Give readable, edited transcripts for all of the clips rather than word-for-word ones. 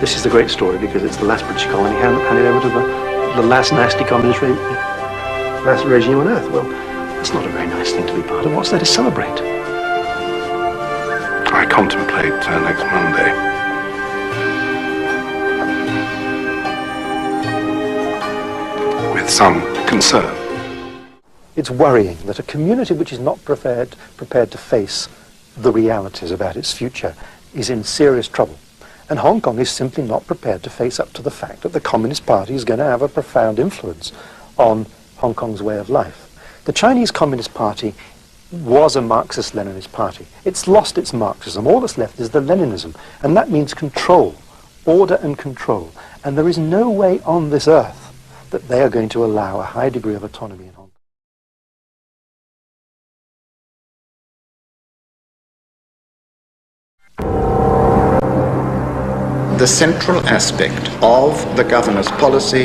This is the great story because it's the last British colony handed over to the last nasty communist regime on earth. Well, it's not a very nice thing to be part of. What's there to celebrate? I contemplate next Monday. With some concern. It's worrying that a community which is not prepared to face the realities about its future is in serious trouble. And Hong Kong is simply not prepared to face up to the fact that the Communist Party is going to have a profound influence on Hong Kong's way of life. The Chinese Communist Party was a Marxist-Leninist party. It's lost its Marxism. All that's left is the Leninism. And that means control, order and control. And there is no way on this earth that they are going to allow a high degree of autonomy in Hong Kong. The central aspect of the governor's policy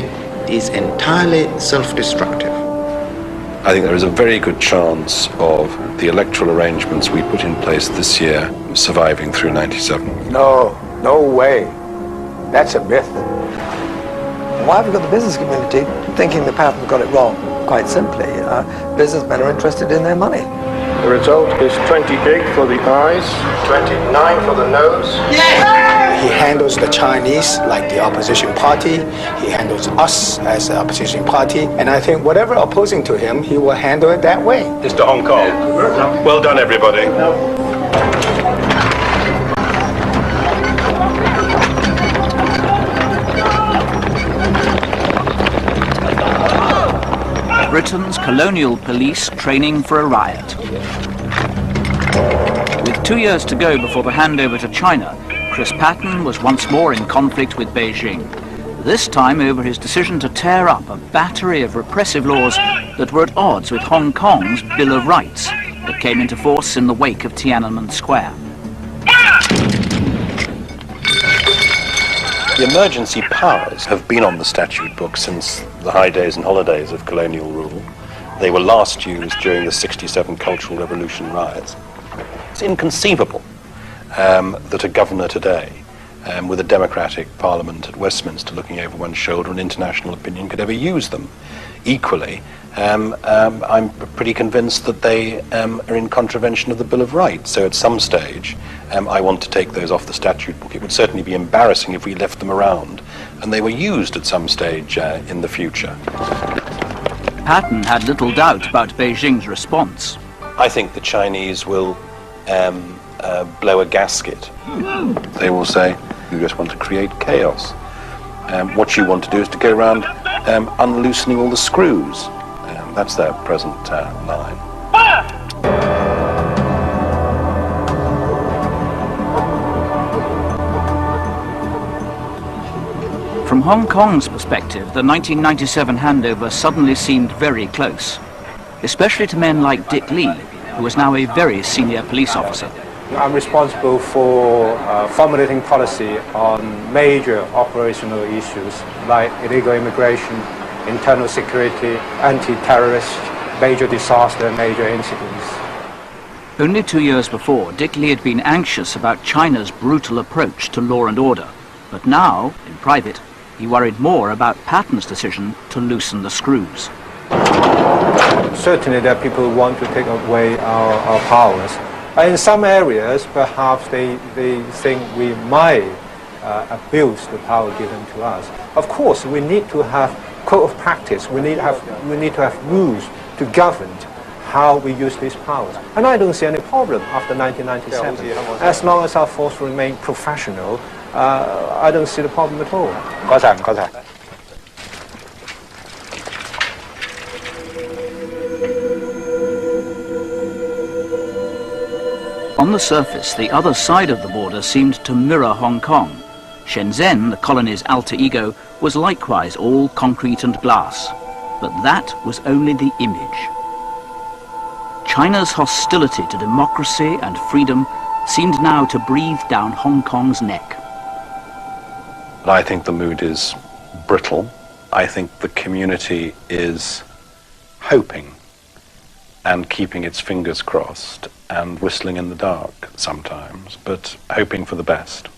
is entirely self-destructive. I think there is a very good chance of the electoral arrangements we put in place this year surviving through 97. No way. That's a myth. Why have we got the business community thinking the pattern got it wrong? Quite simply, businessmen are interested in their money. The result is 28 for the eyes, 29 for the nose. Yes! He handles the Chinese like the opposition party. He handles us as the opposition party. And I think whatever opposing to him, he will handle it that way. Mr. Hong Kong. Well done, everybody. Britain's colonial police training for a riot. With 2 years to go before the handover to China, Chris Patten was once more in conflict with Beijing, this time over his decision to tear up a battery of repressive laws that were at odds with Hong Kong's Bill of Rights that came into force in the wake of Tiananmen Square. The emergency powers have been on the statute book since the high days and holidays of colonial rule. They were last used during the '67 Cultural Revolution riots. It's inconceivable that a governor today, with a democratic parliament at Westminster looking over one's shoulder and international opinion, could ever use them. Equally, I'm pretty convinced that they are in contravention of the Bill of Rights. So at some stage, I want to take those off the statute book. It would certainly be embarrassing if we left them around and they were used at some stage in the future. Patten had little doubt about Beijing's response. I think the Chinese will blow a gasket. They will say, you just want to create chaos. What you want to do is to go around unloosening all the screws. That's their present line. From Hong Kong's perspective, the 1997 handover suddenly seemed very close, especially to men like Dick Lee, who was now a very senior police officer. I'm responsible for formulating policy on major operational issues like illegal immigration, internal security, anti-terrorist, major disaster, major incidents. Only 2 years before, Dick Lee had been anxious about China's brutal approach to law and order. But now, in private, he worried more about Patten's decision to loosen the screws. Certainly there are people who want to take away our powers. In some areas, perhaps they think we might abuse the power given to us. Of course, we need to have code of practice. We need to have rules to govern how we use these powers. And I don't see any problem after 1997. As long as our force remain professional, I don't see the problem at all. On the surface, the other side of the border seemed to mirror Hong Kong. Shenzhen, the colony's alter ego, was likewise all concrete and glass. But that was only the image. China's hostility to democracy and freedom seemed now to breathe down Hong Kong's neck. I think the mood is brittle. I think the community is hoping and keeping its fingers crossed and whistling in the dark sometimes, but hoping for the best.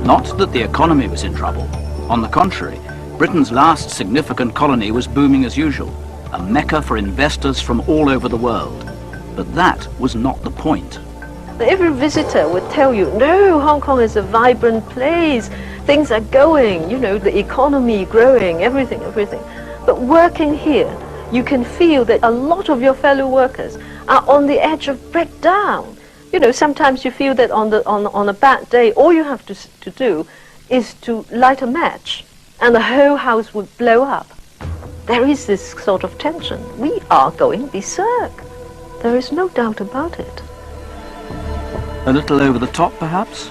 Not that the economy was in trouble. On the contrary, Britain's last significant colony was booming as usual, a mecca for investors from all over the world. But that was not the point. Every visitor would tell you, no, Hong Kong is a vibrant place, things are going, you know, the economy growing, everything. But working here, you can feel that a lot of your fellow workers are on the edge of breakdown. You know, sometimes you feel that on a bad day, all you have to do is to light a match and the whole house would blow up. There is this sort of tension. We are going berserk. There is no doubt about it. A little over the top, perhaps?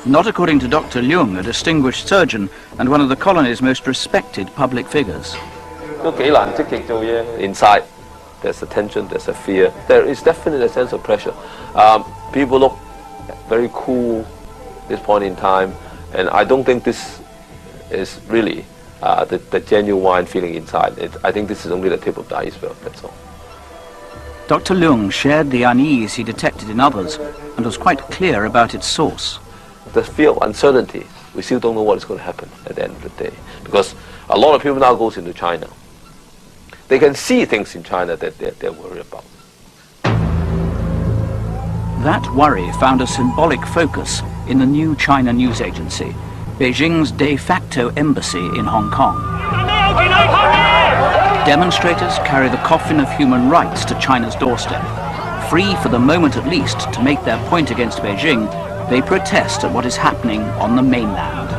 Not according to Dr. Leung, a distinguished surgeon and one of the colony's most respected public figures. Inside, there's a tension, there's a fear. There is definitely a sense of pressure. People look very cool at this point in time, and I don't think this is really the genuine feeling inside. I think this is only the tip of the iceberg, that's all. Dr. Leung shared the unease he detected in others and was quite clear about its source. The fear of uncertainty, we still don't know what is going to happen at the end of the day, because a lot of people now goes into China. They can see things in China that they're worried about. That worry found a symbolic focus in the new China news agency, Beijing's de facto embassy in Hong Kong. Demonstrators carry the coffin of human rights to China's doorstep. Free for the moment at least to make their point against Beijing, they protest at what is happening on the mainland.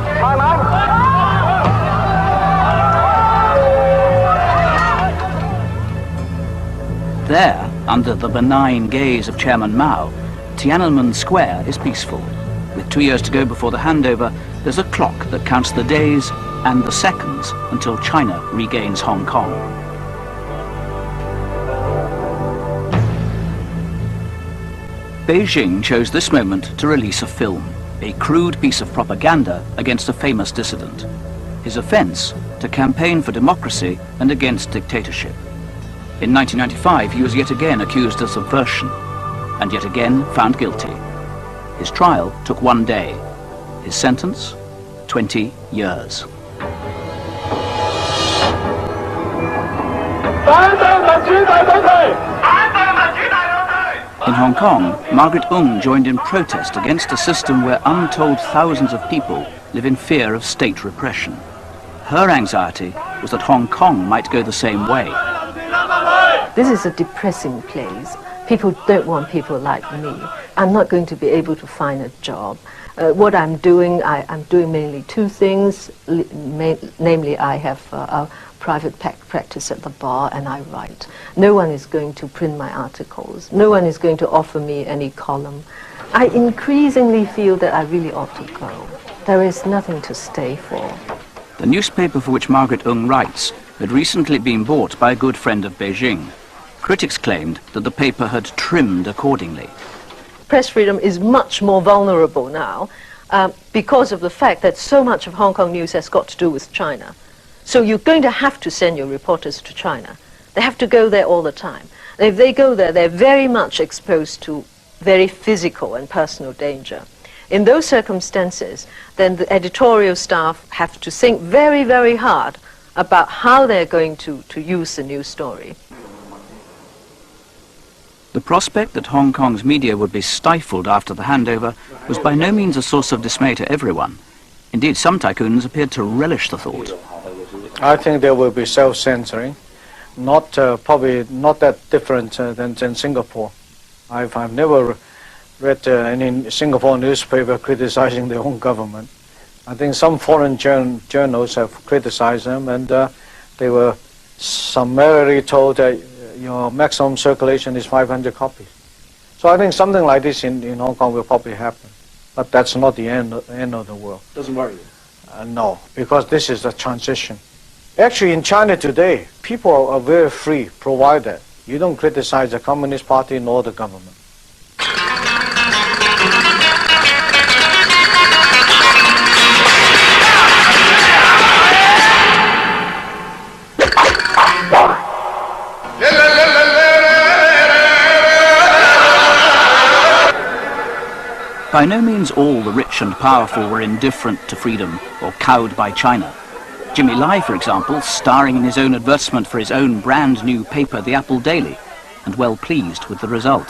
There, under the benign gaze of Chairman Mao, Tiananmen Square is peaceful. With 2 years to go before the handover, there's a clock that counts the days and the seconds until China regains Hong Kong. Beijing chose this moment to release a film, a crude piece of propaganda against a famous dissident. His offense, to campaign for democracy and against dictatorship. In 1995, he was yet again accused of subversion, and yet again found guilty. His trial took 1 day. His sentence, 20 years. In Hong Kong, Margaret Ng joined in protest against a system where untold thousands of people live in fear of state repression. Her anxiety was that Hong Kong might go the same way. This is a depressing place. People don't want people like me. I'm not going to be able to find a job. What I'm doing mainly two things. Namely, I have a private practice at the bar and I write. No one is going to print my articles. No one is going to offer me any column. I increasingly feel that I really ought to go. There is nothing to stay for. The newspaper for which Margaret Ng writes had recently been bought by a good friend of Beijing. Critics claimed that the paper had trimmed accordingly. Press freedom is much more vulnerable now because of the fact that so much of Hong Kong news has got to do with China. So you're going to have to send your reporters to China. They have to go there all the time. And if they go there, they're very much exposed to very physical and personal danger. In those circumstances, then the editorial staff have to think very, very hard about how they're going to use the news story. The prospect that Hong Kong's media would be stifled after the handover was by no means a source of dismay to everyone. Indeed, some tycoons appeared to relish the thought. I think there will be self-censoring, probably not that different than Singapore. I've never read any Singapore newspaper criticizing their own government. I think some foreign journals have criticized them, and they were summarily told that your maximum circulation is 500 copies. So I think something like this in Hong Kong will probably happen. But that's not the end of the world. Doesn't worry you? No, because this is a transition. Actually, in China today, people are very free, provided you don't criticize the Communist Party nor the government. By no means all the rich and powerful were indifferent to freedom or cowed by China. Jimmy Lai, for example, starring in his own advertisement for his own brand new paper, The Apple Daily, and well pleased with the result.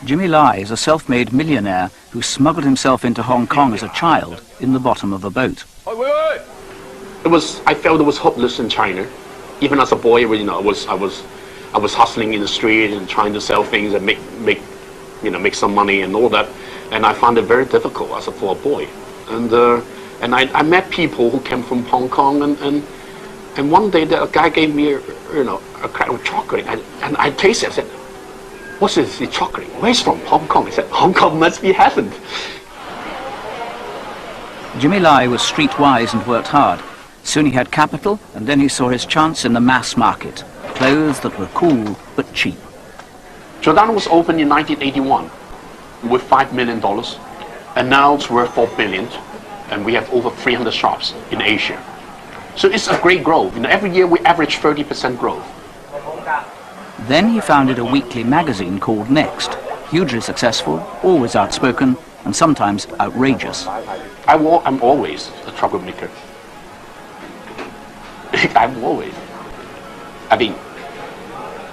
Jimmy Lai is a self-made millionaire who smuggled himself into Hong Kong as a child in the bottom of a boat. I felt it was hopeless in China. Even as a boy, you know, I was hustling in the street and trying to sell things and make some money and all that. And I found it very difficult for a boy. And I met people who came from Hong Kong, and one day a guy gave me a crack of chocolate, and I tasted it. I said, "What's this chocolate? Where's from? Hong Kong?" He said, "Hong Kong must be heaven." Jimmy Lai was streetwise and worked hard. Soon he had capital, and then he saw his chance in the mass market. Clothes that were cool but cheap. Giordano was opened in 1981 with $5 million, and now it's worth $4 billion, and we have over 300 shops in Asia. So it's a great growth. You know, every year we average 30% growth. Then he founded a weekly magazine called Next, hugely successful, always outspoken, and sometimes outrageous. I'm always a troublemaker. I'm always. I mean,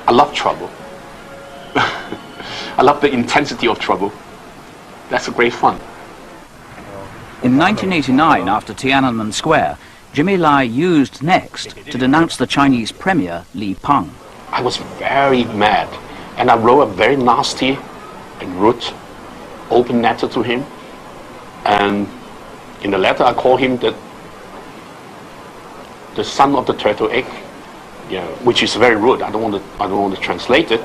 I love trouble. I love the intensity of trouble. That's a great fun. In 1989, after Tiananmen Square, Jimmy Lai used Next to denounce the Chinese premier, Li Peng. I was very mad, and I wrote a very nasty and rude open letter to him. And in the letter, I called him the son of the turtle egg, yeah, which is very rude. I don't want to translate it.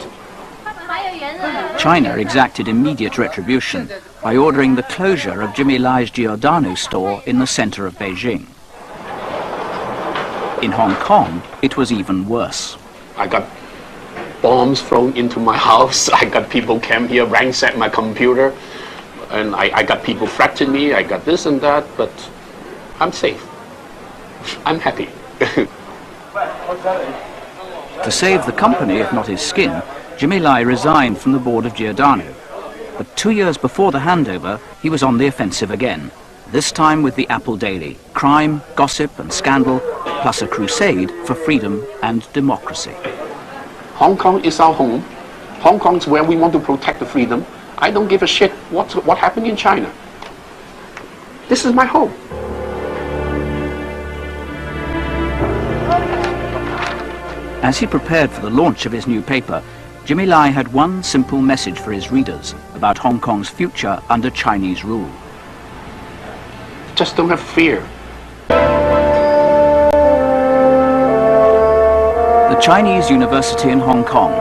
China exacted immediate retribution by ordering the closure of Jimmy Lai's Giordano store in the center of Beijing. In Hong Kong, it was even worse. I got bombs thrown into my house. I got people came here, ransacked my computer, and I got people threatening me. I got this and that, but I'm safe. I'm happy. To save the company, if not his skin, Jimmy Lai resigned from the board of Giordano. But 2 years before the handover, he was on the offensive again, this time with the Apple Daily. Crime, gossip and scandal, plus a crusade for freedom and democracy. Hong Kong is our home. Hong Kong is where we want to protect the freedom. I don't give a shit what happened in China. This is my home. As he prepared for the launch of his new paper, Jimmy Lai had one simple message for his readers about Hong Kong's future under Chinese rule. Just don't have fear. The Chinese University in Hong Kong,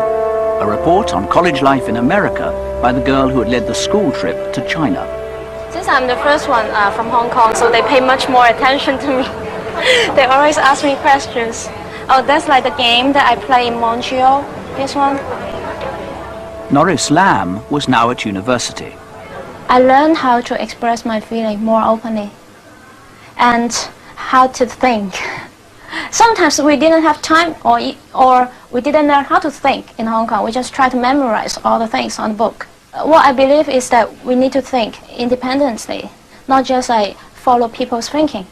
a report on college life in America by the girl who had led the school trip to China. Since I'm the first one from Hong Kong, so they pay much more attention to me. They always ask me questions. Oh, that's like the game that I play in Montreal, this one. Norris Lam was now at university. I learned how to express my feeling more openly and how to think. Sometimes we didn't have time or we didn't learn how to think in Hong Kong. We just try to memorize all the things on the book. What I believe is that we need to think independently, not just like follow people's thinking.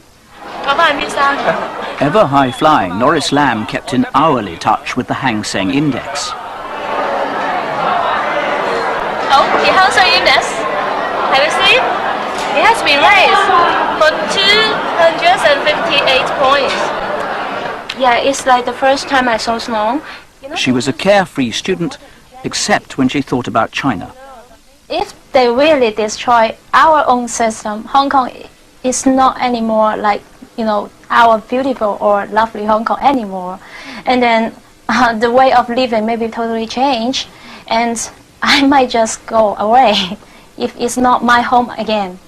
Ever high-flying, Norris Lam kept in hourly touch with the Hang Seng Index. Oh, the Hang Seng Index. Have you seen? It has been raised for 258 points. Yeah, it's like the first time I saw snow. She was a carefree student, except when she thought about China. If they really destroy our own system, Hong Kong is not anymore like, you know, our beautiful or lovely Hong Kong anymore. And then the way of living may be totally changed, and I might just go away if it's not my home again.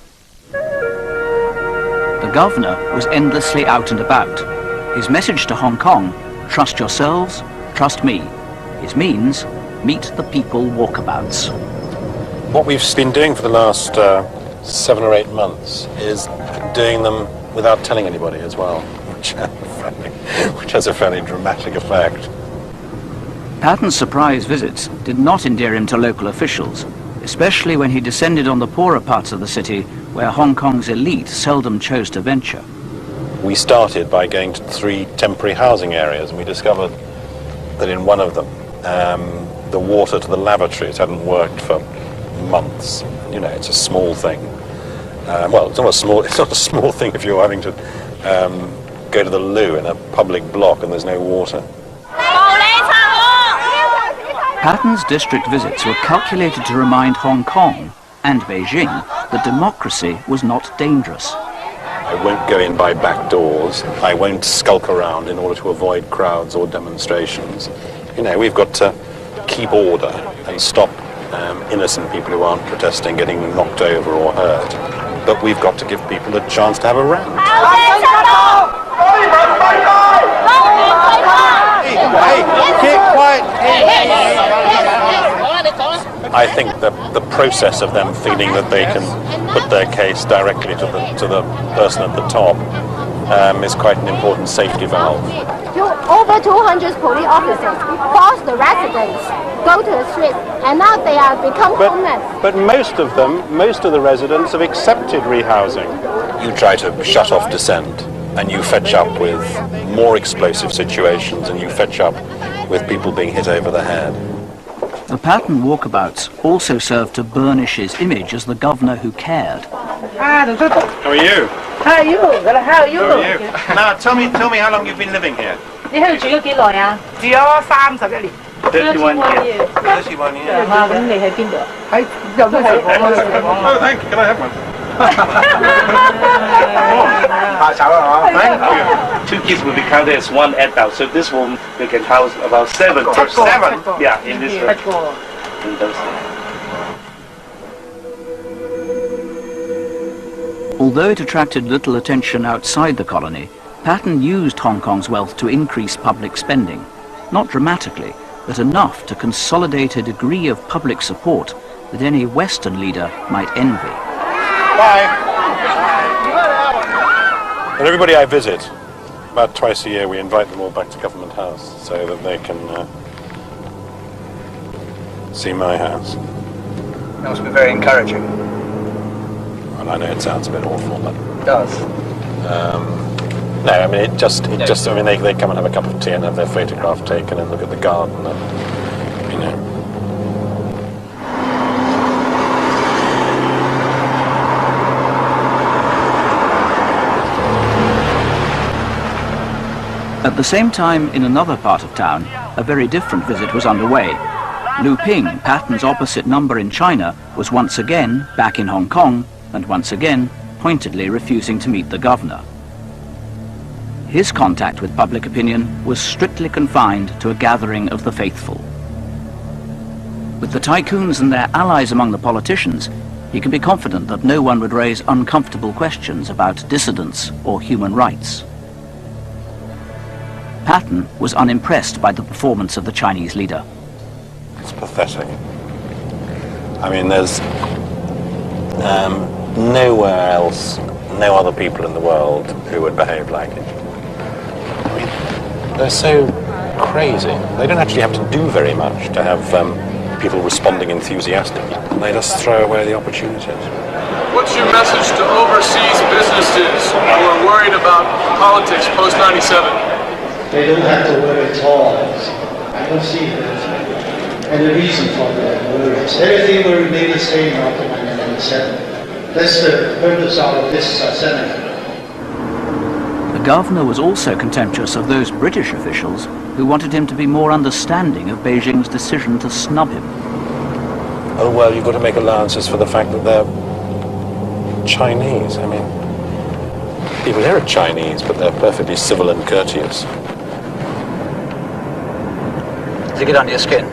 The governor was endlessly out and about. His message to Hong Kong, trust yourselves, trust me. His means, meet the people walkabouts. What we've been doing for the last 7 or 8 months is doing them without telling anybody as well, which has a fairly dramatic effect. Patten's surprise visits did not endear him to local officials, especially when he descended on the poorer parts of the city where Hong Kong's elite seldom chose to venture. We started by going to 3 temporary housing areas, and we discovered that in one of them, the water to the lavatories hadn't worked for months. You know, it's a small thing. Well, it's not a small thing if you're having to go to the loo in a public block and there's no water. Patten's district visits were calculated to remind Hong Kong and Beijing that democracy was not dangerous. I won't go in by back doors. I won't skulk around in order to avoid crowds or demonstrations. You know, we've got to keep order and stop innocent people who aren't protesting getting knocked over or hurt. But we've got to give people a chance to have a rant. Hey, keep quiet. I think the process of them feeling that they can put their case directly to the person at the top is quite an important safety valve. Over 200 police officers forced the residents go to the streets, and now they have become homeless. But most of the residents have accepted rehousing. You try to shut off dissent, and you fetch up with more explosive situations, and you fetch up with people being hit over the head. The Patten walkabouts also served to burnish his image as the governor who cared. How are you? How are you? How are you? Now, tell me how long you've been living here. 你喺度住咗幾耐啊？住咗31年。31 years. 31 years. 咁你喺邊度？喺又都係我。Oh, thank you. Can I have one? Thank you. 2 kids will be counted as 1 adult, so this room we can house about 7. 7? Yeah, in this room. In those Although it attracted little attention outside the colony, Patten used Hong Kong's wealth to increase public spending, not dramatically, but enough to consolidate a degree of public support that any Western leader might envy. Bye. And everybody I visit, about twice a year, we invite them all back to Government House so that they can see my house. That must be very encouraging. Well, I know it sounds a bit awful, but It does. no, I mean it just. I mean they come and have a cup of tea and have their photograph taken and look at the garden, and you know. At the same time, in another part of town, a very different visit was underway. Lu Ping, Patten's opposite number in China, was once again back in Hong Kong, and once again pointedly refusing to meet the governor. His contact with public opinion was strictly confined to a gathering of the faithful. With the tycoons and their allies among the politicians, he could be confident that no one would raise uncomfortable questions about dissidents or human rights. Patten was unimpressed by the performance of the Chinese leader. It's pathetic. I mean, there's nowhere else, no other people in the world who would behave like it. I mean, they're so crazy. They don't actually have to do very much to have people responding enthusiastically. They just throw away the opportunities. What's your message to overseas businesses who are worried about politics post-97? They don't have to worry at all. I don't see any reason for their worries. Everything will remain the same after 1997. That's the purpose of this seminar. The governor was also contemptuous of those British officials who wanted him to be more understanding of Beijing's decision to snub him. Oh, well, you've got to make allowances for the fact that they're Chinese. I mean, people here are Chinese, but they're perfectly civil and courteous. Does it get under your skin?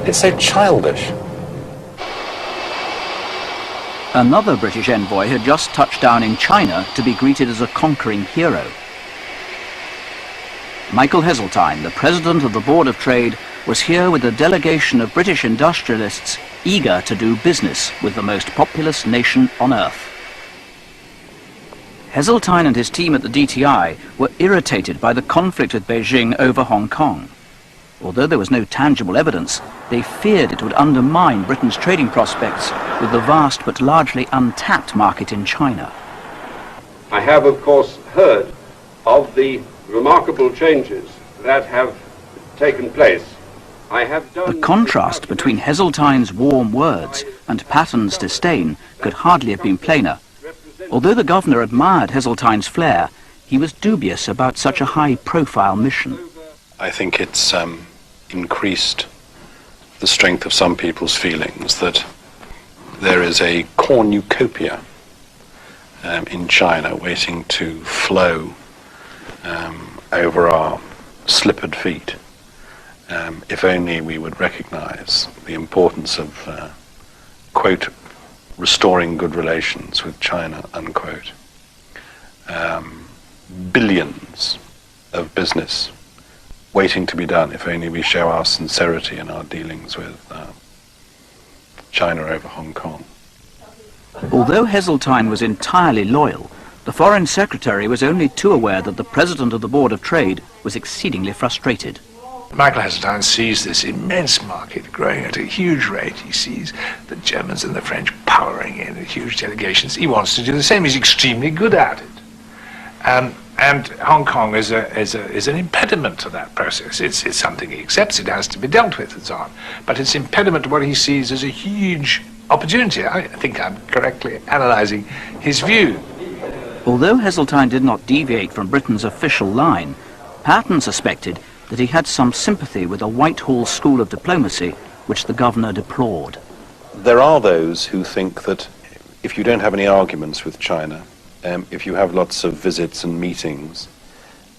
It's so childish. Another British envoy had just touched down in China to be greeted as a conquering hero. Michael Heseltine, the president of the Board of Trade, was here with a delegation of British industrialists eager to do business with the most populous nation on earth. Heseltine and his team at the DTI were irritated by the conflict with Beijing over Hong Kong. Although there was no tangible evidence, they feared it would undermine Britain's trading prospects with the vast but largely untapped market in China. I have, of course, heard of the remarkable changes that have taken place. The contrast between Heseltine's warm words and Patten's disdain could hardly have been plainer. Although the governor admired Heseltine's flair, he was dubious about such a high-profile mission. I think it's increased the strength of some people's feelings that there is a cornucopia in China waiting to flow over our slippered feet. If only we would recognize the importance of, quote, restoring good relations with China, unquote. Billions of business waiting to be done if only we show our sincerity in our dealings with China over Hong Kong. Although Heseltine was entirely loyal, the Foreign Secretary was only too aware that the President of the Board of Trade was exceedingly frustrated. Michael Heseltine sees this immense market growing at a huge rate. He sees the Germans and the French powering in huge delegations. He wants to do the same. He's extremely good at it. And Hong Kong is an impediment to that process. It's something he accepts. It has to be dealt with and so on. But it's impediment to what he sees as a huge opportunity. I think I'm correctly analysing his view. Although Heseltine did not deviate from Britain's official line, Patten suspected that he had some sympathy with a Whitehall school of diplomacy which the governor deplored. There are those who think that if you don't have any arguments with China, if you have lots of visits and meetings,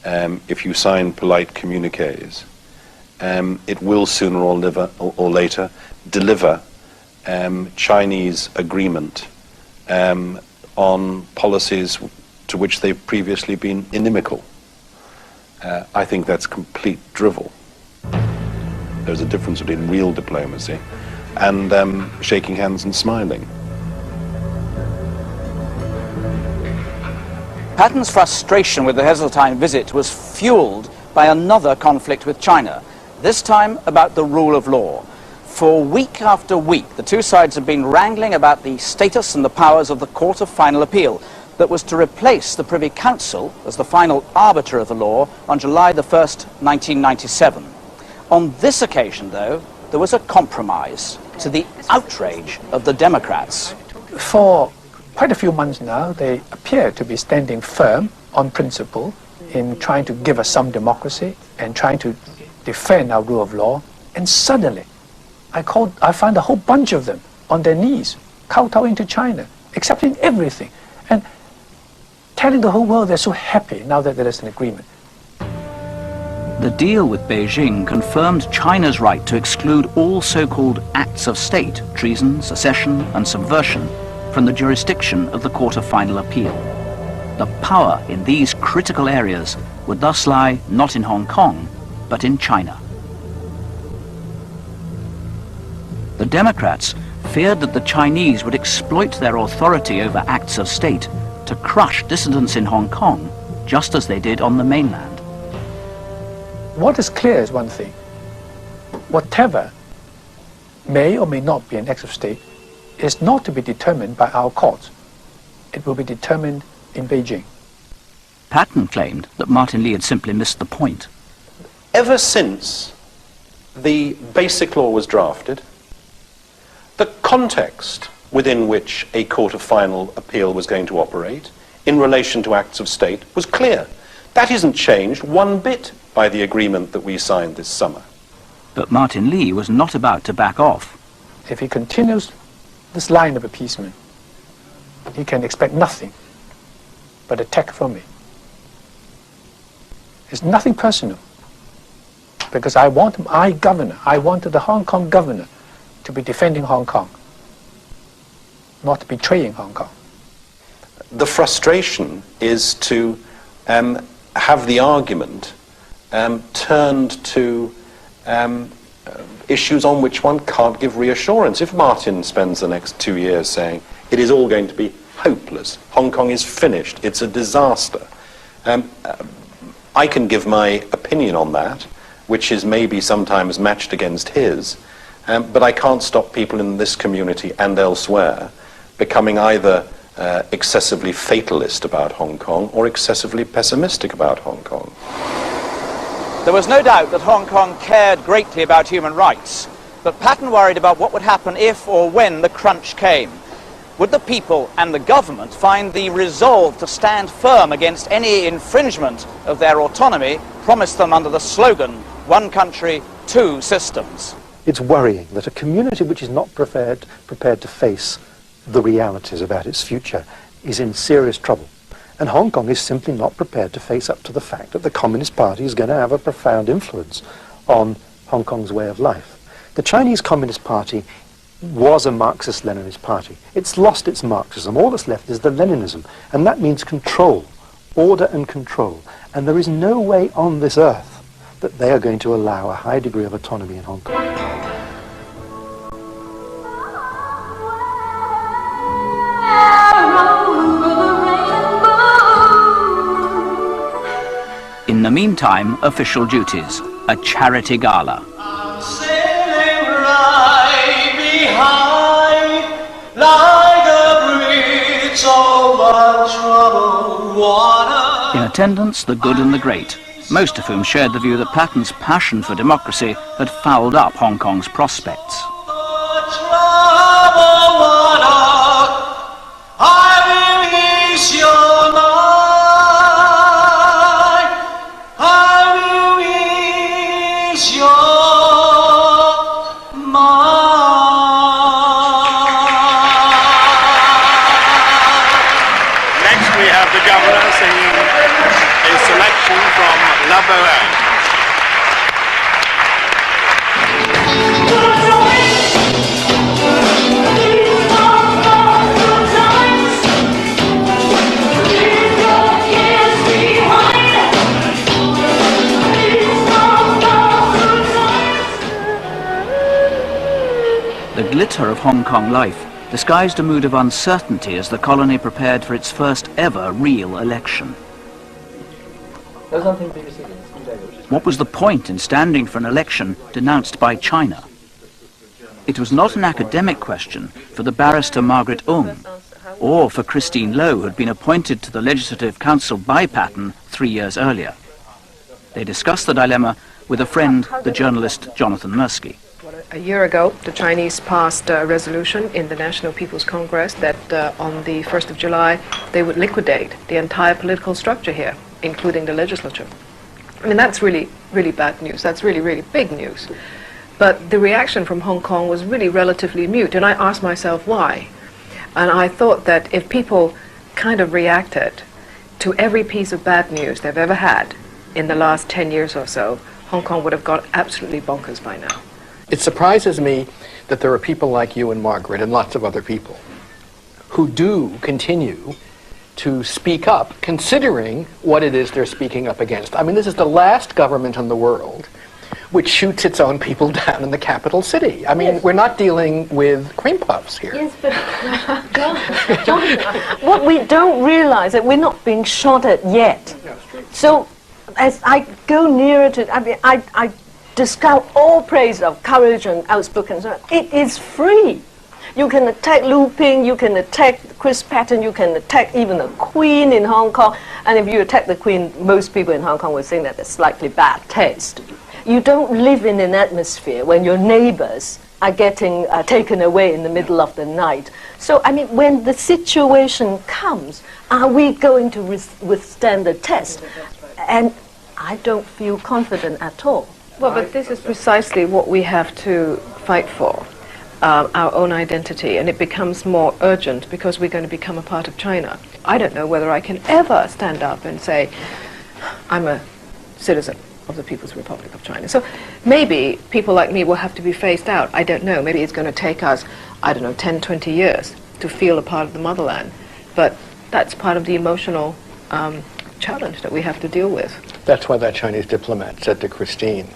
if you sign polite communiques, it will sooner or later deliver Chinese agreement on policies to which they've previously been inimical. I think that's complete drivel. There's a difference between real diplomacy and shaking hands and smiling. Patten's frustration with the Heseltine visit was fueled by another conflict with China, this time about the rule of law. For week after week, the two sides have been wrangling about the status and the powers of the Court of Final Appeal that was to replace the Privy Council as the final arbiter of the law on July the 1st, 1997. On this occasion, though, there was a compromise, to the outrage of the Democrats. For quite a few months now, they appear to be standing firm on principle in trying to give us some democracy and trying to defend our rule of law. And suddenly, I found a whole bunch of them on their knees, kowtowing to China, accepting everything, and telling the whole world they're so happy now that there is an agreement. The deal with Beijing confirmed China's right to exclude all so-called acts of state, treason, secession, and subversion, from the jurisdiction of the Court of Final Appeal. The power in these critical areas would thus lie not in Hong Kong, but in China. The Democrats feared that the Chinese would exploit their authority over acts of state to crush dissidents in Hong Kong, just as they did on the mainland. What is clear is one thing. Whatever may or may not be an act of state is not to be determined by our courts. It will be determined in Beijing. Patten claimed that Martin Lee had simply missed the point. Ever since the Basic Law was drafted, the context within which a Court of Final Appeal was going to operate in relation to acts of state was clear. That isn't changed one bit by the agreement that we signed this summer. But Martin Lee was not about to back off. If he continues this line of appeasement, he can expect nothing but attack from me. It's nothing personal, because I want the Hong Kong governor to be defending Hong Kong, not betraying Hong Kong. The frustration is to have the argument turned to issues on which one can't give reassurance. If Martin spends the next 2 years saying it is all going to be hopeless, Hong Kong is finished, it's a disaster, I can give my opinion on that, which is maybe sometimes matched against his. But I can't stop people in this community and elsewhere becoming either excessively fatalist about Hong Kong or excessively pessimistic about Hong Kong. There was no doubt that Hong Kong cared greatly about human rights, but Patton worried about what would happen if or when the crunch came. Would the people and the government find the resolve to stand firm against any infringement of their autonomy promised them under the slogan, "One country, two systems"? It's worrying that a community which is not prepared to face the realities about its future is in serious trouble. And Hong Kong is simply not prepared to face up to the fact that the Communist Party is going to have a profound influence on Hong Kong's way of life. The Chinese Communist Party was a Marxist-Leninist party. It's lost its Marxism. All that's left is the Leninism. And that means control, order and control. And there is no way on this earth that they are going to allow a high degree of autonomy in Hong Kong. In the meantime, official duties, a charity gala. Sailing right behind, like a bridge over troubled water. In attendance, the good and the great, most of whom shared the view that Patton's passion for democracy had fouled up Hong Kong's prospects. Troubled water, I will ease your mind. The glitter of Hong Kong life disguised a mood of uncertainty as the colony prepared for its first ever real election. What was the point in standing for an election denounced by China? It was not an academic question for the barrister Margaret Ung, or for Christine Lowe, who had been appointed to the Legislative Council by Patton 3 years earlier. They discussed the dilemma with a friend, the journalist Jonathan Mirsky. A year ago, the Chinese passed a resolution in the National People's Congress that on the 1st of July, they would liquidate the entire political structure here, including the legislature. I mean, that's really, really bad news. That's really, really big news. But the reaction from Hong Kong was really relatively mute, and I asked myself why. And I thought that if people kind of reacted to every piece of bad news they've ever had in the last 10 years or so, Hong Kong would have got absolutely bonkers by now. It surprises me that there are people like you and Margaret and lots of other people who do continue to speak up, considering what it is they're speaking up against. I mean, this is the last government in the world which shoots its own people down in the capital city. I mean, we're not dealing with cream puffs here. Yes, but what we don't realize that we're not being shot at yet. So as I go nearer to, I mean, I discount all praise of courage and outspokenness. It is free. You can attack Lu Ping, you can attack Chris Patten, you can attack even the Queen in Hong Kong. And if you attack the Queen, most people in Hong Kong will think that it's slightly bad taste. You don't live in an atmosphere when your neighbors are getting taken away in the middle of the night. So, I mean, when the situation comes, are we going to withstand the test? And I don't feel confident at all. Well, but this is precisely what we have to fight for, our own identity, and it becomes more urgent because we're going to become a part of China. I don't know whether I can ever stand up and say, I'm a citizen of the People's Republic of China. So maybe people like me will have to be phased out. I don't know. Maybe it's going to take us, I don't know, 10, 20 years to feel a part of the motherland. But that's part of the emotional challenge that we have to deal with. That's why that Chinese diplomat said to Christine,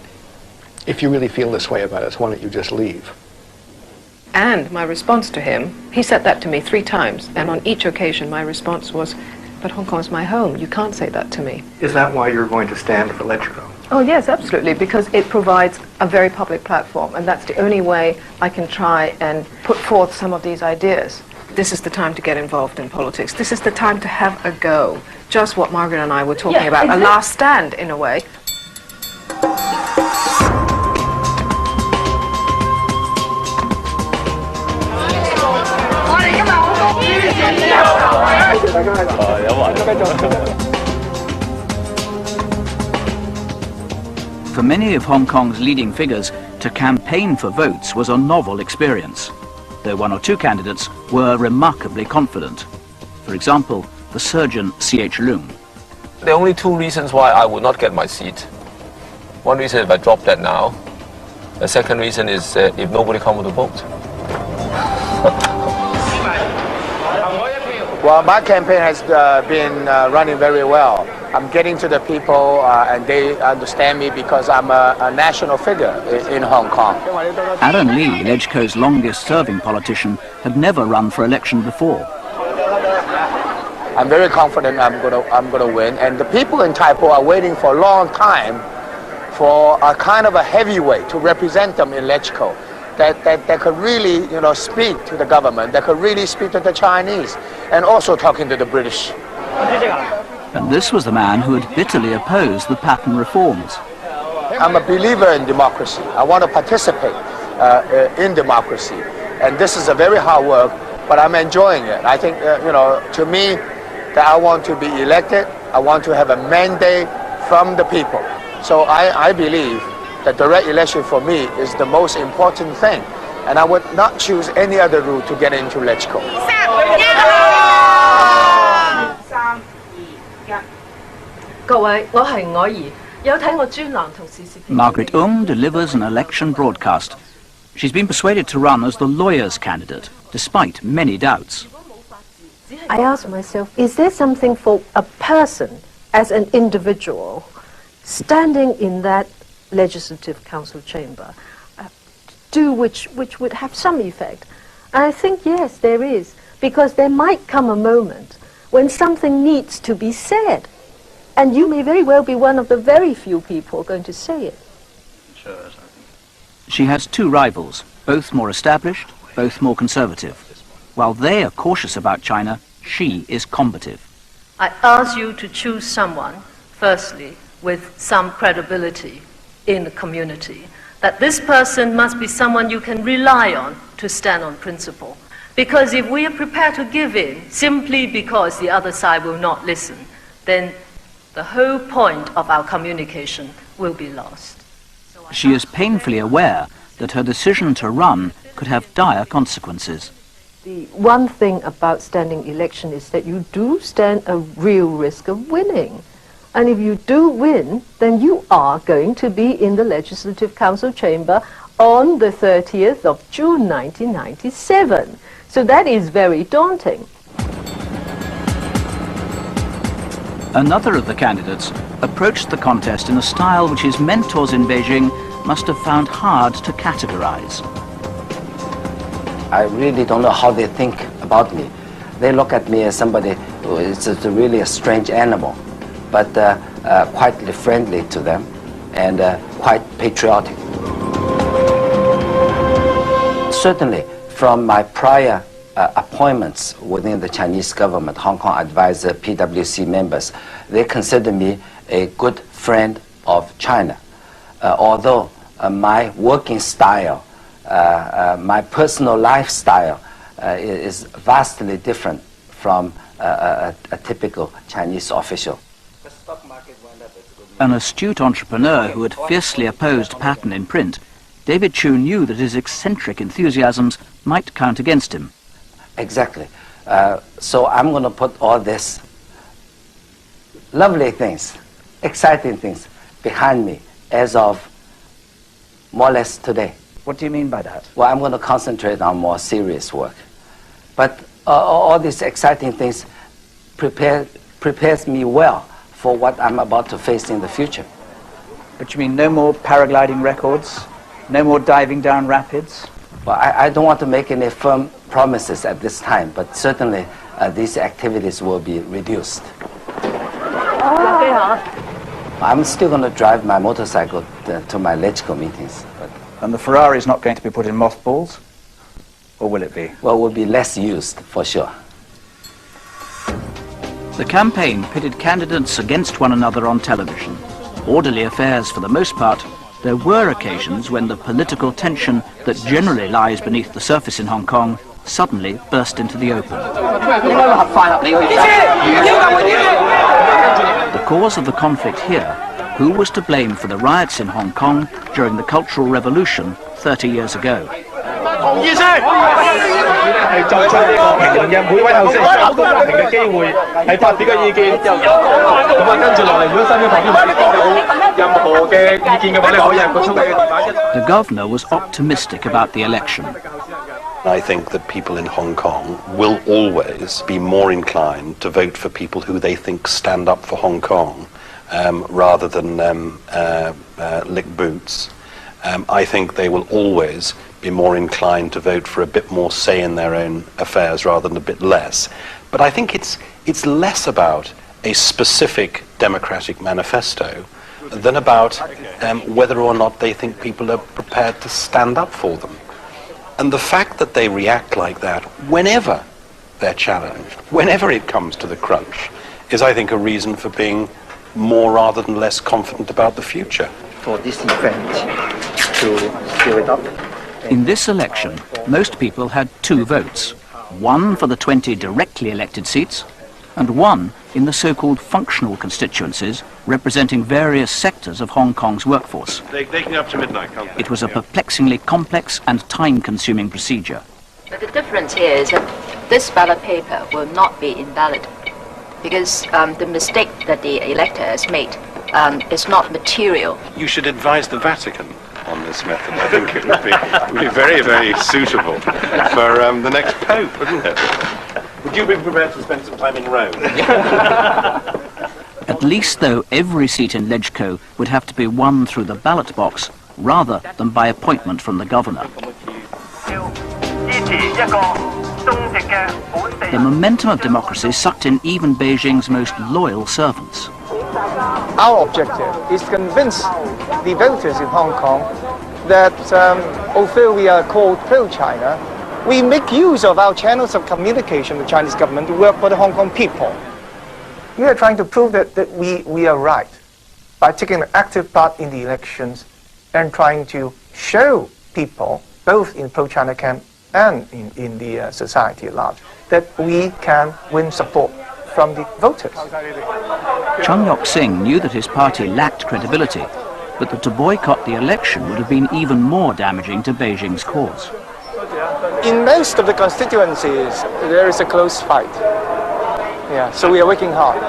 if you really feel this way about us, why don't you just leave? And my response to him, he said that to me 3 times, and on each occasion my response was, but Hong Kong's my home, you can't say that to me. Is that why you're going to stand for Let's Go? Oh yes, absolutely, because it provides a very public platform, and that's the only way I can try and put forth some of these ideas. This is the time to get involved in politics. This is the time to have a go. Just what Margaret and I were talking about, exactly. A last stand, in a way. For many of Hong Kong's leading figures, to campaign for votes was a novel experience, though one or two candidates were remarkably confident. For example, the surgeon C.H. Leung. There are only two reasons why I would not get my seat. One reason is if I drop that now. The second reason is if nobody comes to vote. Well, my campaign has been running very well. I'm getting to the people and they understand me because I'm a national figure in Hong Kong. Aaron Lee, LegCo's longest-serving politician, had never run for election before. I'm very confident I'm gonna win, and the people in Tai Po are waiting for a long time for a kind of a heavyweight to represent them in LegCo. That could really, speak to the government, that could really speak to the Chinese, and also talking to the British. And this was the man who had bitterly opposed the patent reforms. I'm a believer in democracy. I want to participate in democracy. And this is a very hard work, but I'm enjoying it. I think, to me, that I want to be elected. I want to have a mandate from the people. So I believe that direct election for me is the most important thing. And I would not choose any other route to get into LegCo. Margaret delivers an election broadcast. She's been persuaded to run as the lawyer's candidate, despite many doubts. I ask myself, is there something for a person, as an individual, standing in that Legislative Council chamber, which would have some effect? And I think, yes, there is, because there might come a moment when something needs to be said. And you may very well be one of the very few people going to say it. She has two rivals, both more established, both more conservative. While they are cautious about China, she is combative. I ask you to choose someone, firstly, with some credibility in the community. That this person must be someone you can rely on to stand on principle. Because if we are prepared to give in simply because the other side will not listen, then the whole point of our communication will be lost. She is painfully aware that her decision to run could have dire consequences. The one thing about standing election is that you do stand a real risk of winning. And if you do win, then you are going to be in the Legislative Council chamber on the 30th of June 1997. So that is very daunting. Another of the candidates approached the contest in a style which his mentors in Beijing must have found hard to categorize. I really don't know how they think about me. They look at me as somebody who is really a strange animal, but quite friendly to them and quite patriotic. Certainly, from my prior appointments within the Chinese government, Hong Kong advisor, PwC members, they consider me a good friend of China. Although my working style, my personal lifestyle is vastly different from a typical Chinese official. An astute entrepreneur who had fiercely opposed patent in print, David Chu knew that his eccentric enthusiasms might count against him. Exactly. So I'm going to put all this lovely things, exciting things behind me as of more or less today. What do you mean by that? Well, I'm going to concentrate on more serious work. But all these exciting things prepares me well for what I'm about to face in the future. But you mean no more paragliding records? No more diving down rapids? Well, I don't want to make any firm promises at this time, but certainly these activities will be reduced. I'm still going to drive my motorcycle to my LegCo meetings. And the Ferrari is not going to be put in mothballs? Or will it be? Well, it will be less used, for sure. The campaign pitted candidates against one another on television. Orderly affairs for the most part. There were occasions when the political tension that generally lies beneath the surface in Hong Kong suddenly burst into the open. The cause of the conflict here, who was to blame for the riots in Hong Kong during the Cultural Revolution 30 years ago? The governor was optimistic about the election. I think that people in Hong Kong will always be more inclined to vote for people who they think stand up for Hong Kong rather than lick boots. I think they will always be more inclined to vote for a bit more say in their own affairs rather than a bit less. But I think it's less about a specific democratic manifesto than about whether or not they think people are prepared to stand up for them. And the fact that they react like that whenever they're challenged, whenever it comes to the crunch, is, I think, a reason for being more rather than less confident about the future. For this event to fill it up. In this election, most people had two votes. One for the 20 directly elected seats, and one in the so-called functional constituencies representing various sectors of Hong Kong's workforce. They can go up to midnight, can't they? It was a perplexingly complex and time-consuming procedure. But the difference here is that this ballot paper will not be invalid because the mistake that the elector has made is not material. You should advise the Vatican on this method. I think it would be very, very suitable for the next Pope, wouldn't it? Would you be prepared to spend some time in Rome? At least, though, every seat in LegCo would have to be won through the ballot box rather than by appointment from the governor. The momentum of democracy sucked in even Beijing's most loyal servants. Our objective is to convince the voters in Hong Kong that although we are called pro-China, we make use of our channels of communication with the Chinese government to work for the Hong Kong people. We are trying to prove that we are right by taking an active part in the elections and trying to show people, both in pro-China camp and in the society at large, that we can win support from the voters. Chung Yok-sing knew that his party lacked credibility, but that to boycott the election would have been even more damaging to Beijing's cause. In most of the constituencies, there is a close fight. Yeah, so we are working hard.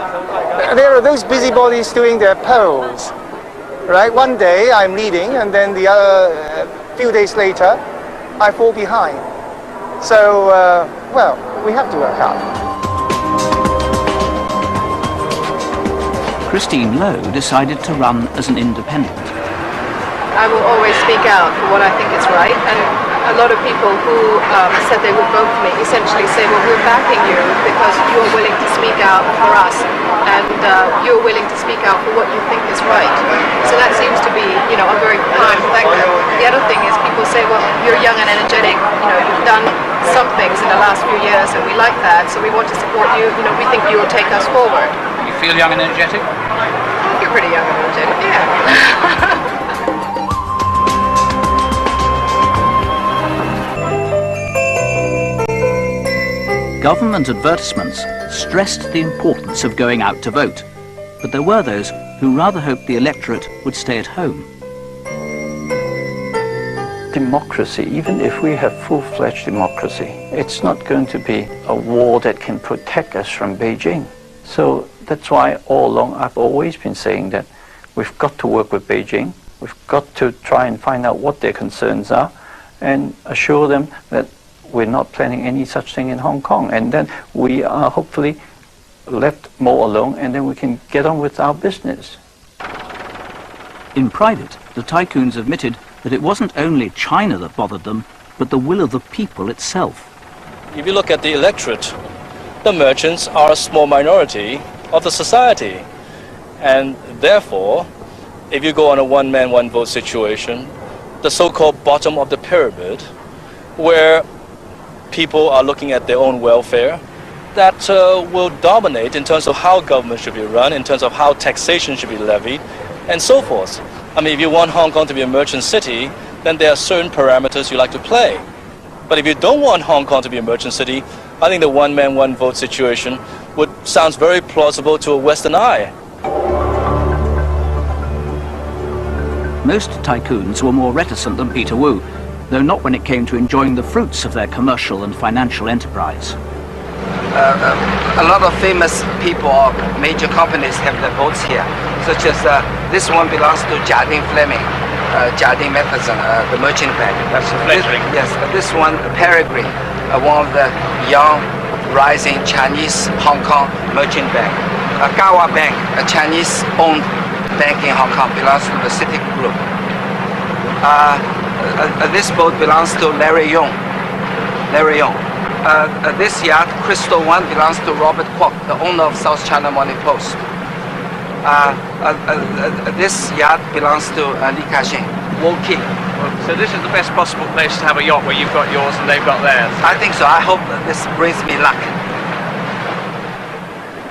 There are those busybodies doing their polls, right? One day I'm leading, and then the other few days later, I fall behind. So, well, we have to work hard. Christine Lowe decided to run as an independent. I will always speak out for what I think is right, and a lot of people who said they would vote for me essentially say, well, we're backing you because you're willing to speak out for us, and you're willing to speak out for what you think is right. So that seems to be, you know, a very prime factor. The other thing is people say, well, you're young and energetic, you know, you've done some things in the last few years, and we like that, so we want to support you, you know, we think you will take us forward. You feel young and energetic? You're pretty young and energetic, yeah. Government advertisements stressed the importance of going out to vote, but there were those who rather hoped the electorate would stay at home. Democracy, even if we have full-fledged democracy, it's not going to be a wall that can protect us from Beijing. So that's why all along I've always been saying that we've got to work with Beijing, we've got to try and find out what their concerns are and assure them that we're not planning any such thing in Hong Kong, and then we are hopefully left more alone, and then we can get on with our business. In private, the tycoons admitted that it wasn't only China that bothered them, but the will of the people itself. If you look at the electorate, the merchants are a small minority of the society. And therefore, if you go on a one-man, one-vote situation, the so-called bottom of the pyramid, where people are looking at their own welfare, that will dominate in terms of how government should be run, in terms of how taxation should be levied, and so forth. I mean, if you want Hong Kong to be a merchant city, then there are certain parameters you like to play. But if you don't want Hong Kong to be a merchant city, I think the one-man, one-vote situation sounds very plausible to a Western eye. Most tycoons were more reticent than Peter Wu, though not when it came to enjoying the fruits of their commercial and financial enterprise. A lot of famous people or major companies have their boats here, such as this one belongs to Jardine Fleming, Jardine Matheson, the merchant bank. That's the fledgling. Yes, this one, Peregrine, one of the young, rising Chinese Hong Kong merchant bank. Gawa Bank, a Chinese-owned bank in Hong Kong, belongs to the Citic Group. This boat belongs to Larry Yong. This yacht, Crystal One, belongs to Robert Kwok, the owner of South China Morning Post. This yacht belongs to Li Ka-shing, Woking. So this is the best possible place to have a yacht where you've got yours and they've got theirs? I think so. I hope this brings me luck.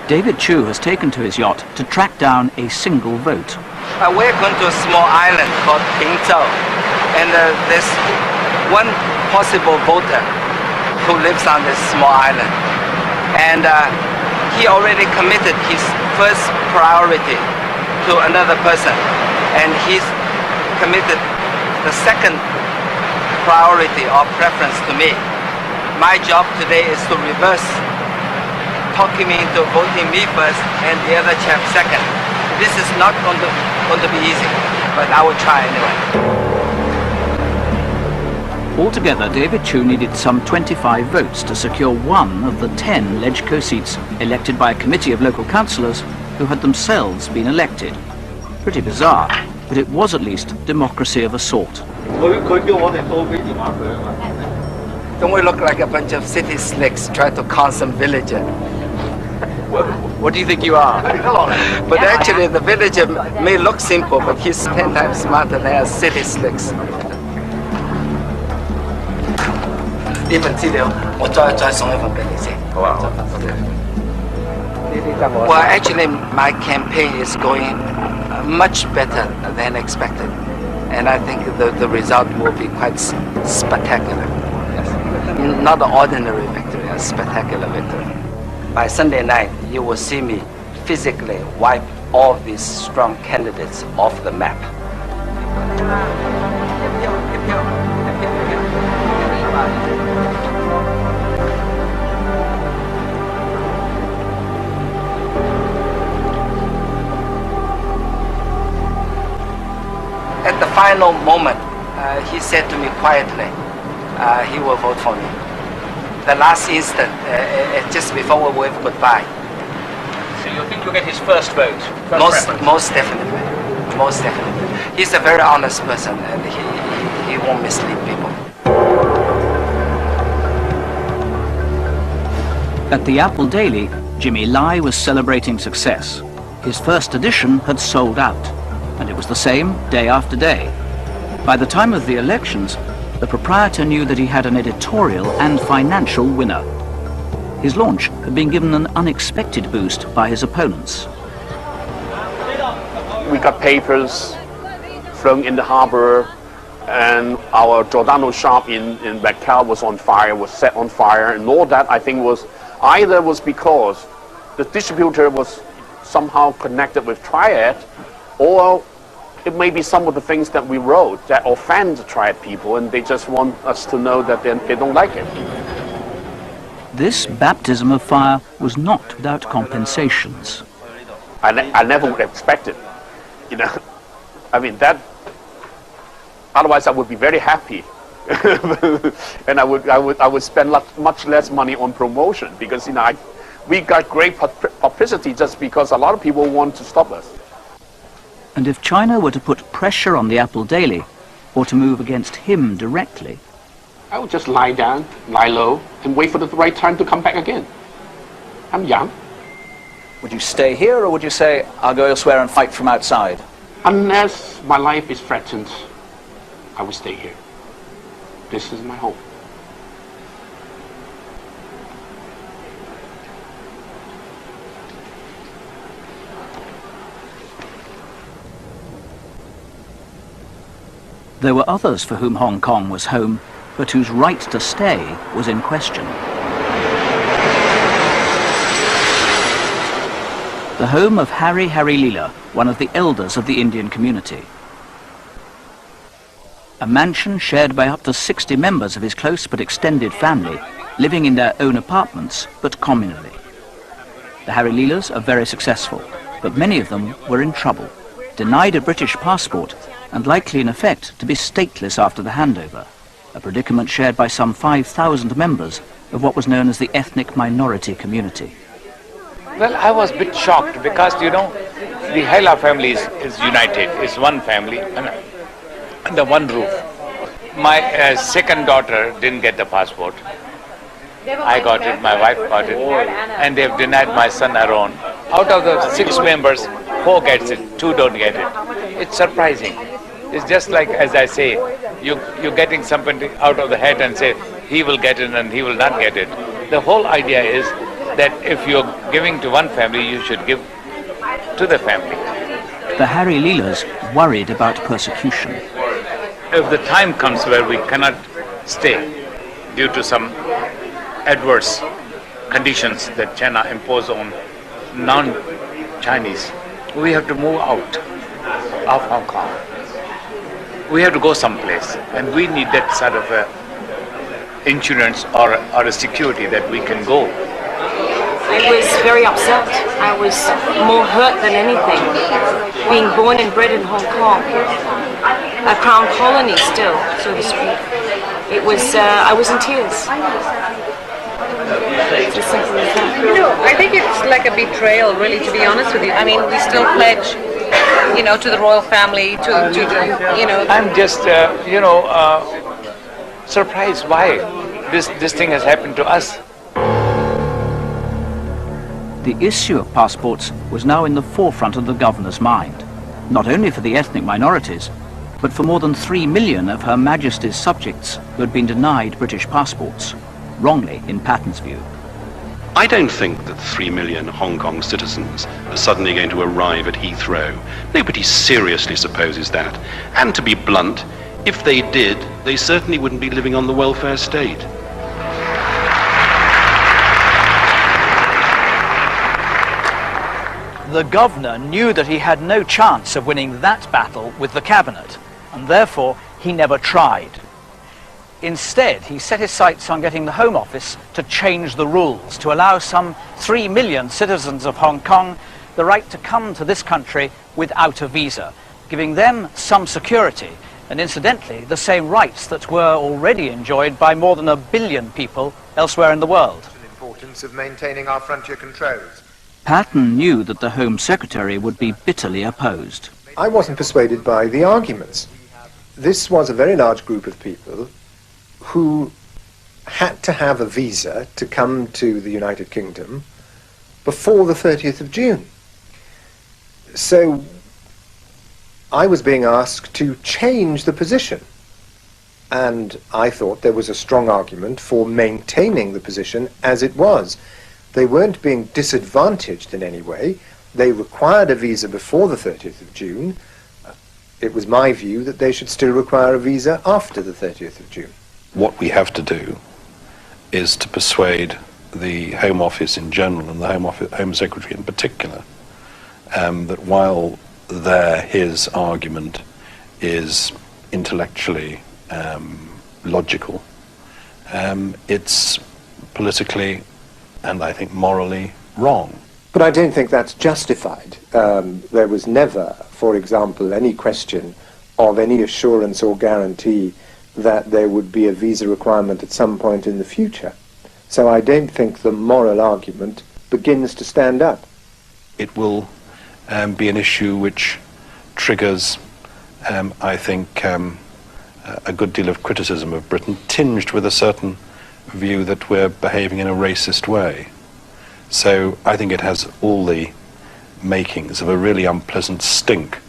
David Chu has taken to his yacht to track down a single vote. We're going to a small island called Pingzhou, and there's one possible voter who lives on this small island. And he already committed his first priority to another person, and he's committed the second priority or preference to me. My job today is to reverse, talking me into voting me first and the other chap second. This is not going to be easy, but I will try anyway. Altogether, David Chu needed some 25 votes to secure one of the 10 LegCo seats elected by a committee of local councillors who had themselves been elected. Pretty bizarre, but it was at least democracy of a sort. Don't we look like a bunch of city slicks trying to con some villager? What do you think you are? But actually, the villager may look simple, but he's 10 times smarter than us city slicks. Well, actually, my campaign is going much better than expected, and I think the result will be quite spectacular. Yes. Not an ordinary victory, a spectacular victory. By Sunday night, you will see me physically wipe all these strong candidates off the map. At the final moment, he said to me quietly, he will vote for me. The last instant, just before we wave goodbye. So you think you'll get his first vote? Most definitely. Most definitely. He's a very honest person, and he won't mislead people. At the Apple Daily, Jimmy Lai was celebrating success. His first edition had sold out, and it was the same day after day. By the time of the elections, the proprietor knew that he had an editorial and financial winner. His launch had been given an unexpected boost by his opponents. We got papers thrown in the harbor, and our Giordano shop in Macau was on fire, was set on fire, and all that I think was either because the distributor was somehow connected with Triad, or it may be some of the things that we wrote that offend the Triad people, and they just want us to know that they don't like it. This baptism of fire was not without compensations. I never would expect it, you know. I mean, that, otherwise I would be very happy. And I would spend much less money on promotion, because, you know, we got great publicity just because a lot of people want to stop us. And if China were to put pressure on the Apple Daily, or to move against him directly, I would just lie down, lie low, and wait for the right time to come back again. I'm young. Would you stay here, or would you say, I'll go elsewhere and fight from outside? Unless my life is threatened, I will stay here. This is my home. There were others for whom Hong Kong was home, but whose right to stay was in question. The home of Harry Leela, one of the elders of the Indian community. A mansion shared by up to 60 members of his close but extended family, living in their own apartments, but communally. The Harry Leelas are very successful, but many of them were in trouble, denied a British passport, and likely in effect to be stateless after the handover, a predicament shared by some 5,000 members of what was known as the ethnic minority community. Well, I was a bit shocked because, you know, the Haila family is united, it's one family under one roof. My second daughter didn't get the passport. I got it, my wife got it, and they've denied my son Aaron. Out of the 6 members, 4 gets it, 2 don't get it. It's surprising. It's just like, as I say, you're getting something out of the head and say, he will get it and he will not get it. The whole idea is that if you're giving to one family, you should give to the family. The Harry Leelas worried about persecution. If the time comes where we cannot stay due to some adverse conditions that China impose on non-Chinese, we have to move out of Hong Kong. We have to go someplace, and we need that sort of insurance or a security that we can go. I was very upset. I was more hurt than anything. Being born and bred in Hong Kong, a crown colony still, so to speak. It was, I was in tears. It's as simple as that. No, I think it's like a betrayal, really, to be honest with you. I mean, we still pledge, you know, to the royal family, to you know. I'm just, surprised why this thing has happened to us. The issue of passports was now in the forefront of the governor's mind, not only for the ethnic minorities, but for more than 3 million of Her Majesty's subjects who had been denied British passports, wrongly in Patton's view. I don't think that 3 million Hong Kong citizens are suddenly going to arrive at Heathrow. Nobody seriously supposes that. And to be blunt, if they did, they certainly wouldn't be living on the welfare state. The governor knew that he had no chance of winning that battle with the cabinet, and therefore he never tried. Instead, he set his sights on getting the Home Office to change the rules, to allow some 3 million citizens of Hong Kong the right to come to this country without a visa, giving them some security, and incidentally, the same rights that were already enjoyed by more than 1 billion people elsewhere in the world. The importance of maintaining our frontier controls. Patton knew that the Home Secretary would be bitterly opposed. I wasn't persuaded by the arguments. This was a very large group of people who had to have a visa to come to the United Kingdom before the 30th of June. So I was being asked to change the position. And I thought there was a strong argument for maintaining the position as it was. They weren't being disadvantaged in any way. They required a visa before the 30th of June. It was my view that they should still require a visa after the 30th of June. What we have to do is to persuade the Home Office in general and the Home Secretary in particular that while his argument is intellectually logical, it's politically and I think morally wrong. But I don't think that's justified. There was never, for example, any question of any assurance or guarantee that there would be a visa requirement at some point in the future. So I don't think the moral argument begins to stand up. It will be an issue which triggers, I think, a good deal of criticism of Britain, tinged with a certain view that we're behaving in a racist way. So I think it has all the makings of a really unpleasant stink,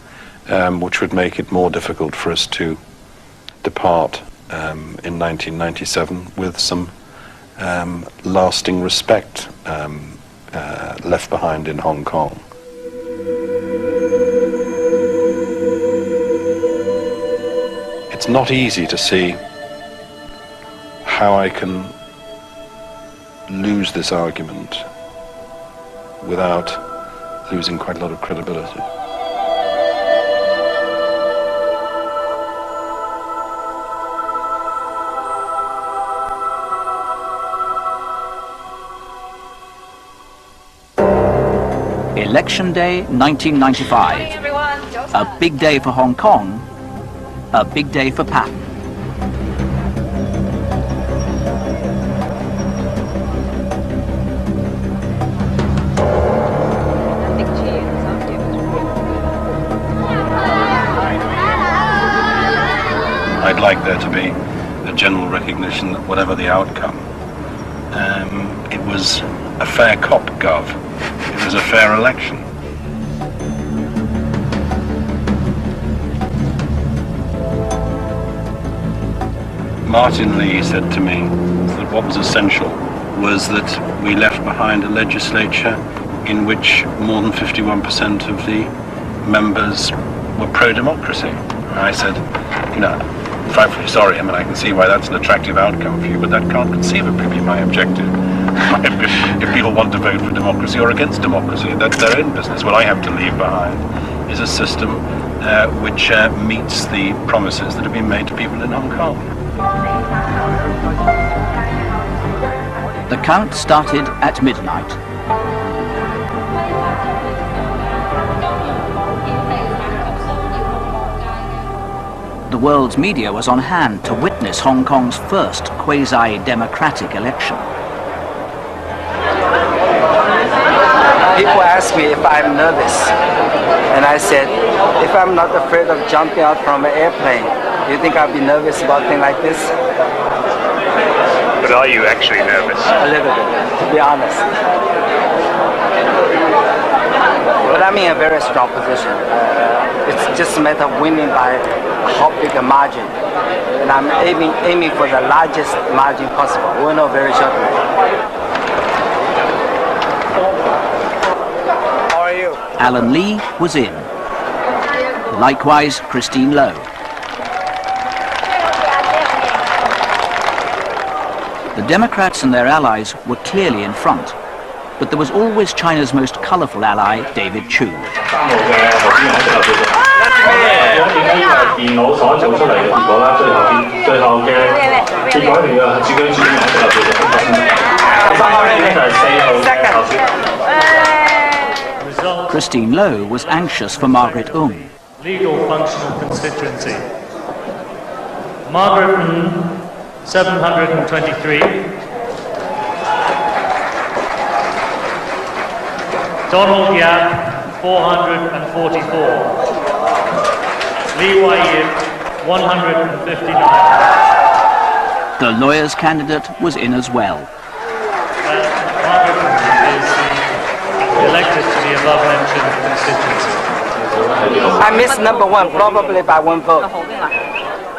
which would make it more difficult for us to depart in 1997 with some lasting respect left behind in Hong Kong. It's not easy to see how I can lose this argument without losing quite a lot of credibility. Election Day 1995. A big day for Hong Kong, a big day for Patton. I'd like there to be a general recognition that whatever the outcome, it was a fair cop gov. It was a fair election. Martin Lee said to me that what was essential was that we left behind a legislature in which more than 51% of the members were pro-democracy. And I said, you know, frightfully sorry, I mean, I can see why that's an attractive outcome for you, but that can't conceivably be my objective. If people want to vote for democracy or against democracy, that's their own business. What I have to leave behind is a system which meets the promises that have been made to people in Hong Kong. The count started at midnight. The world's media was on hand to witness Hong Kong's first quasi-democratic election. People ask me if I'm nervous, and I said, if I'm not afraid of jumping out from an airplane, do you think I'll be nervous about things like this? But are you actually nervous? A little bit, to be honest. But I'm in a very strong position. It's just a matter of winning by how big a margin. And I'm aiming for the largest margin possible. We'll know very shortly. How are you? Alan Lee was in. Likewise, Christine Low. The Democrats and their allies were clearly in front, but there was always China's most colourful ally, David Chu. Christine Low was anxious for Margaret Ung. Legal functional constituency. Margaret 723. Donald Yap, 444. Lee Wai-yip, 159. The lawyer's candidate was in as well. Margaret is elected to the above-mentioned constituency. I missed number one, probably by one vote.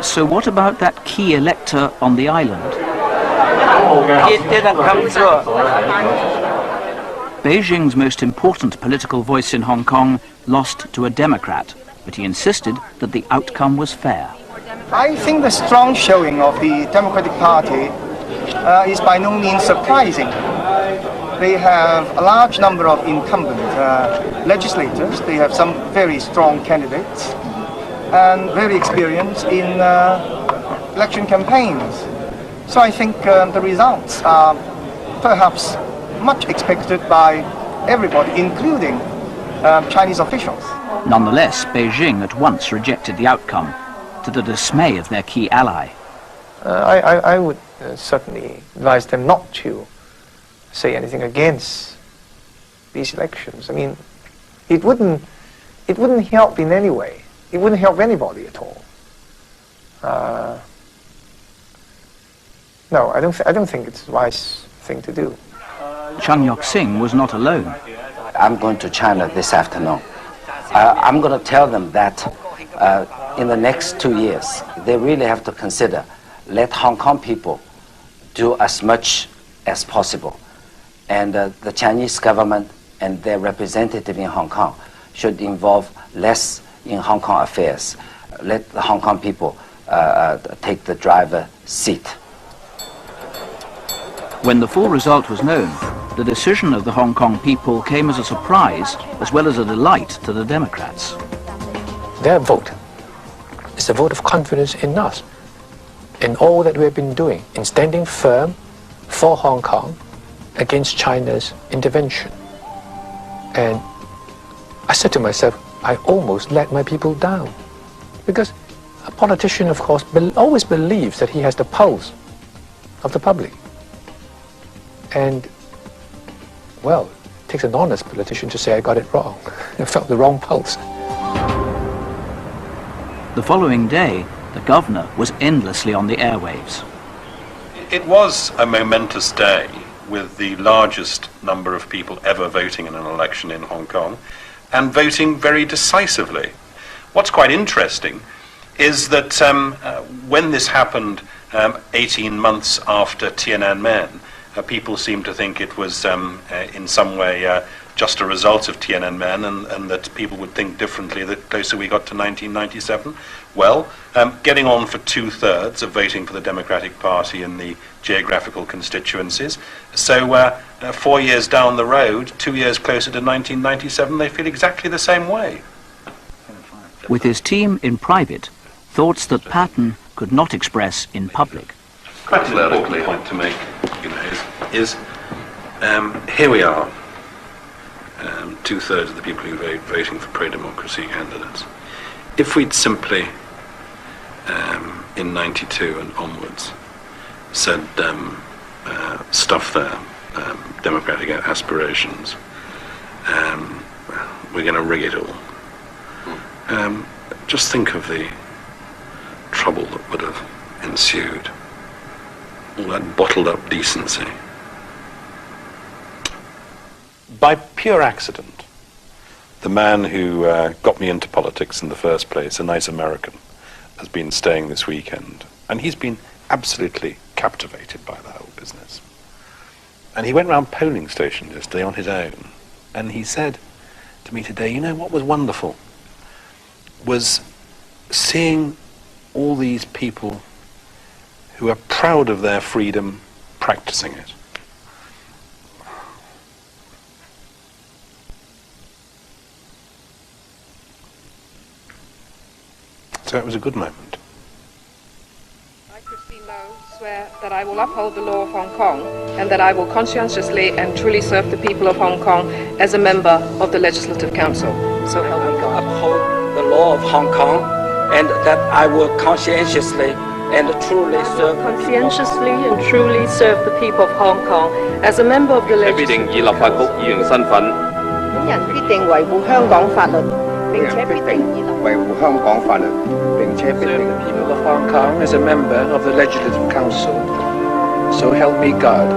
So what about that key elector on the island? It didn't come through. Beijing's most important political voice in Hong Kong lost to a Democrat, but he insisted that the outcome was fair. I think the strong showing of the Democratic Party is by no means surprising. They have a large number of incumbent legislators. They have some very strong candidates and very experienced in election campaigns. So I think the results are perhaps much expected by everybody, including Chinese officials. Nonetheless, Beijing at once rejected the outcome, to the dismay of their key ally. I would certainly advise them not to say anything against these elections. I mean, it wouldn't help in any way. It wouldn't help anybody at all. No, I don't think it's a wise thing to do. Chung Yok-sing was not alone. I'm going to China this afternoon. I'm going to tell them that in the next 2 years, they really have to consider, let Hong Kong people do as much as possible. And the Chinese government and their representative in Hong Kong should involve less in Hong Kong affairs. Let the Hong Kong people take the driver's seat. When the full result was known, the decision of the Hong Kong people came as a surprise as well as a delight to the Democrats. Their vote is a vote of confidence in us, in all that we have been doing, in standing firm for Hong Kong against China's intervention. And I said to myself, I almost let my people down. Because a politician, of course, always believes that he has the pulse of the public. And, well, it takes an honest politician to say I got it wrong. I felt the wrong pulse. The following day, the governor was endlessly on the airwaves. It was a momentous day, with the largest number of people ever voting in an election in Hong Kong, and voting very decisively. What's quite interesting is that when this happened 18 months after Tiananmen, people seem to think it was in some way just a result of Tiananmen, and that people would think differently the closer we got to 1997. Well, getting on for 2/3 of voting for the Democratic Party in the geographical constituencies. So 4 years down the road, 2 years closer to 1997, they feel exactly the same way. With his team in private, thoughts that Patton could not express in public. Quite an important point to make, is here we are, 2/3 of the people who voting for pro-democracy candidates. If we'd simply, in 92 and onwards, said stuff their democratic aspirations, we're going to rig it all. Just think of the trouble that would have ensued. All that bottled up decency. By pure accident, the man who got me into politics in the first place, a nice American, has been staying this weekend, and he's been absolutely captivated by the whole business. And he went round polling stations yesterday on his own, and he said to me today, you know what was wonderful was seeing all these people who are proud of their freedom practicing it. So it was a good moment. I, Christine Lowe, swear that I will uphold the law of Hong Kong and that I will conscientiously and truly serve the people of Hong Kong as a member of the Legislative Council. So help me God. Uphold the law of Hong Kong and that I will conscientiously and truly serve the people of Hong Kong as a member of the Legislative Council. 必定以立法局議員身份，本人必定維護香港法律，並且必定以維護香港法律，並且必定 the people of Hong Kong as a member of the Legislative Council. So help me God.